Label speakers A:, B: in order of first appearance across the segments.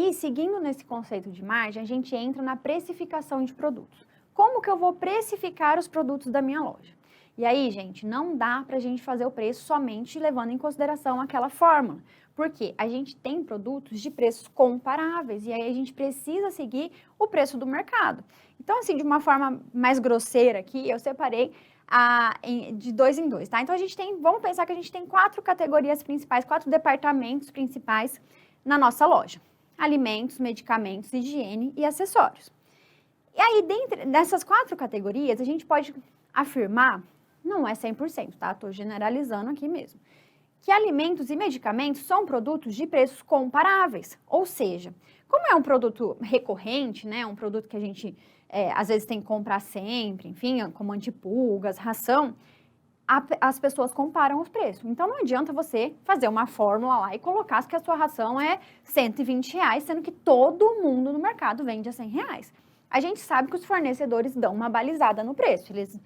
A: aí, seguindo nesse conceito de margem, a gente entra na precificação de produtos. Como que eu vou precificar os produtos da minha loja? E aí, gente, não dá para a gente fazer o preço somente levando em consideração aquela fórmula. Porque a gente tem produtos de preços comparáveis e aí a gente precisa seguir o preço do mercado. Então, assim, de uma forma mais grosseira aqui, eu separei de 2 em 2, tá? Então, vamos pensar que a gente tem 4 categorias principais, 4 departamentos principais na nossa loja. Alimentos, medicamentos, higiene e acessórios. E aí, dentro dessas 4 categorias, a gente pode afirmar, não é 100%, tá? Estou generalizando aqui mesmo, que alimentos e medicamentos são produtos de preços comparáveis. Ou seja, como é um produto recorrente, né? Um produto que a gente, às vezes, tem que comprar sempre, enfim, como antipulgas, ração, as pessoas comparam os preços. Então, não adianta você fazer uma fórmula lá e colocar que a sua ração é R$120, sendo que todo mundo no mercado vende a R$100. A gente sabe que os fornecedores dão uma balizada no preço. Eles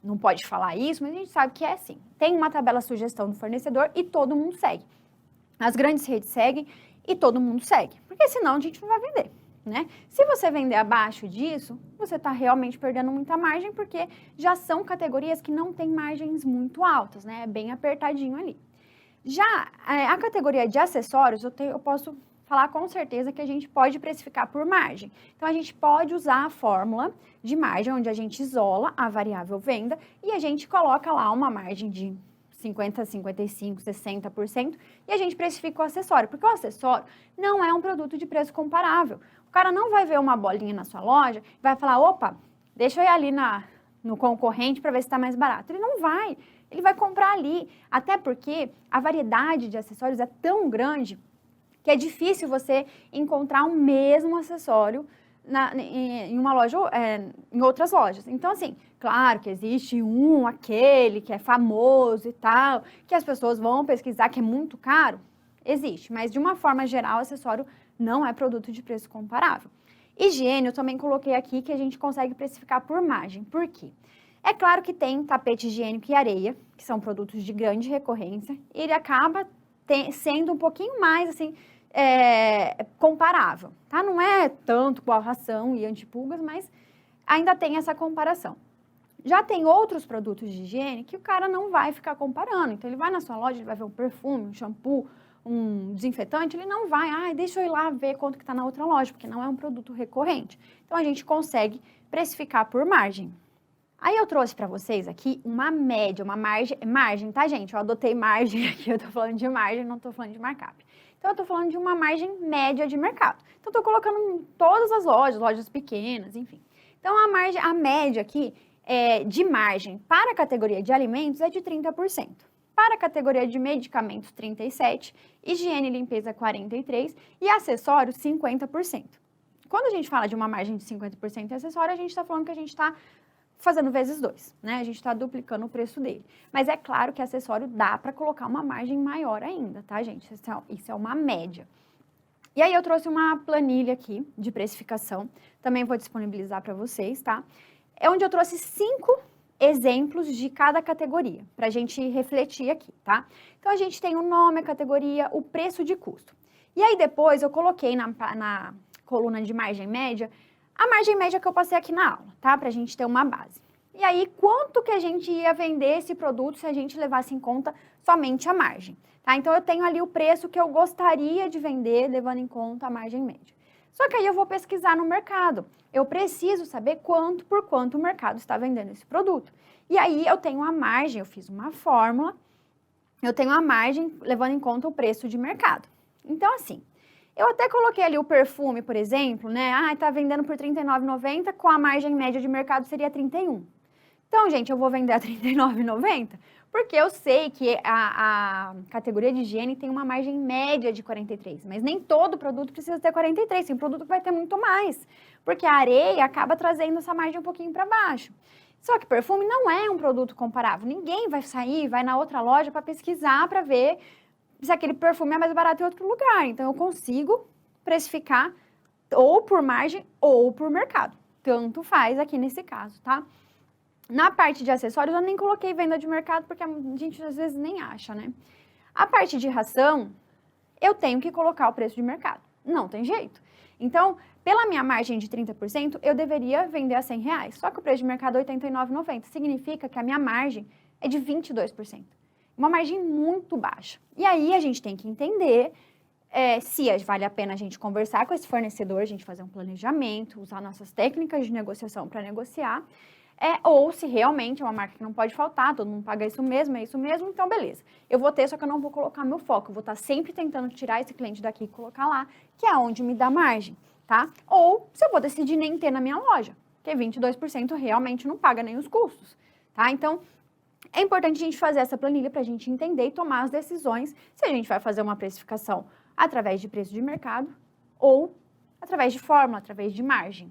A: não pode falar isso, mas a gente sabe que é assim. Tem uma tabela sugestão do fornecedor e todo mundo segue. As grandes redes seguem e todo mundo segue, porque senão a gente não vai vender, né? Se você vender abaixo disso, você está realmente perdendo muita margem, porque já são categorias que não têm margens muito altas, né? É bem apertadinho ali. Já a categoria de acessórios, eu posso falar com certeza que a gente pode precificar por margem. Então, a gente pode usar a fórmula de margem, onde a gente isola a variável venda e a gente coloca lá uma margem de 50%, 55%, 60% e a gente precifica o acessório, porque o acessório não é um produto de preço comparável. O cara não vai ver uma bolinha na sua loja e vai falar, opa, deixa eu ir ali no concorrente para ver se está mais barato. Ele não vai, ele vai comprar ali, até porque a variedade de acessórios é tão grande que é difícil você encontrar o mesmo acessório em uma loja, em outras lojas. Então, assim, claro que existe aquele que é famoso e tal, que as pessoas vão pesquisar, que é muito caro, existe. Mas, de uma forma geral, acessório não é produto de preço comparável. Higiene, eu também coloquei aqui que a gente consegue precificar por margem. Por quê? É claro que tem tapete higiênico e areia, que são produtos de grande recorrência, e ele acaba sendo um pouquinho mais, assim, comparável, tá? Não é tanto igual ração e antipulgas, mas ainda tem essa comparação. Já tem outros produtos de higiene que o cara não vai ficar comparando. Então, ele vai na sua loja, ele vai ver um perfume, um shampoo, um desinfetante, ele não vai, deixa eu ir lá ver quanto que tá na outra loja, porque não é um produto recorrente. Então, a gente consegue precificar por margem. Aí eu trouxe para vocês aqui uma média, uma margem, tá, gente? Eu adotei margem aqui, eu tô falando de margem, não tô falando de markup. Então, eu tô falando de uma margem média de mercado. Então, eu tô colocando em todas as lojas pequenas, enfim. Então, a média aqui de margem para a categoria de alimentos é de 30%. Para a categoria de medicamentos, 37%, higiene e limpeza, 43% e acessórios, 50%. Quando a gente fala de uma margem de 50% em acessório, a gente está falando que a gente está fazendo vezes 2, né? A gente está duplicando o preço dele. Mas é claro que acessório dá para colocar uma margem maior ainda, tá, gente? Isso é uma média. E aí eu trouxe uma planilha aqui de precificação, também vou disponibilizar para vocês, tá? É onde eu trouxe 5 exemplos de cada categoria, para a gente refletir aqui, tá? Então, a gente tem o nome, a categoria, o preço de custo. E aí, depois, eu coloquei na coluna de margem média, a margem média que eu passei aqui na aula, tá? Pra gente ter uma base. E aí, quanto que a gente ia vender esse produto se a gente levasse em conta somente a margem, tá? Então, eu tenho ali o preço que eu gostaria de vender, levando em conta a margem média. Só que aí eu vou pesquisar no mercado. Eu preciso saber por quanto o mercado está vendendo esse produto. E aí, eu tenho a margem, eu fiz uma fórmula, eu tenho a margem levando em conta o preço de mercado. Então, assim, eu até coloquei ali o perfume, por exemplo, né? Tá vendendo por R$39,90, com a margem média de mercado seria 31. Então, gente, eu vou vender a R$39,90, porque eu sei que a categoria de higiene tem uma margem média de 43, mas nem todo produto precisa ter 43, tem produto que vai ter muito mais, porque a areia acaba trazendo essa margem um pouquinho para baixo. Só que perfume não é um produto comparável. Ninguém vai na outra loja para pesquisar, para ver se aquele perfume é mais barato em outro lugar. Então, eu consigo precificar ou por margem ou por mercado. Tanto faz aqui nesse caso, tá? Na parte de acessórios, eu nem coloquei venda de mercado, porque a gente às vezes nem acha, né? A parte de ração, eu tenho que colocar o preço de mercado. Não tem jeito. Então, pela minha margem de 30%, eu deveria vender a R$100. Só que o preço de mercado é R$ 89,90. Significa que a minha margem é de 22%. Uma margem muito baixa. E aí a gente tem que entender se vale a pena a gente conversar com esse fornecedor, a gente fazer um planejamento, usar nossas técnicas de negociação para negociar, ou se realmente é uma marca que não pode faltar, todo mundo paga isso mesmo, é isso mesmo, então beleza. Eu vou ter, só que eu não vou colocar meu foco, eu vou estar sempre tentando tirar esse cliente daqui e colocar lá, que é onde me dá margem, tá? Ou se eu vou decidir nem ter na minha loja, porque 22% realmente não paga nem os custos, tá? Então, é importante a gente fazer essa planilha para a gente entender e tomar as decisões se a gente vai fazer uma precificação através de preço de mercado ou através de fórmula, através de margem.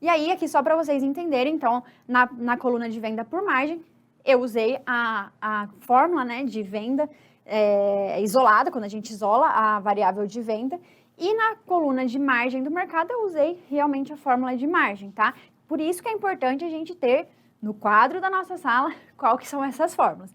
A: E aí, aqui só para vocês entenderem, então, na coluna de venda por margem, eu usei a fórmula, né, de venda isolada, quando a gente isola a variável de venda, e na coluna de margem do mercado eu usei realmente a fórmula de margem, tá? Por isso que é importante a gente ter no quadro da nossa sala qual que são essas fórmulas.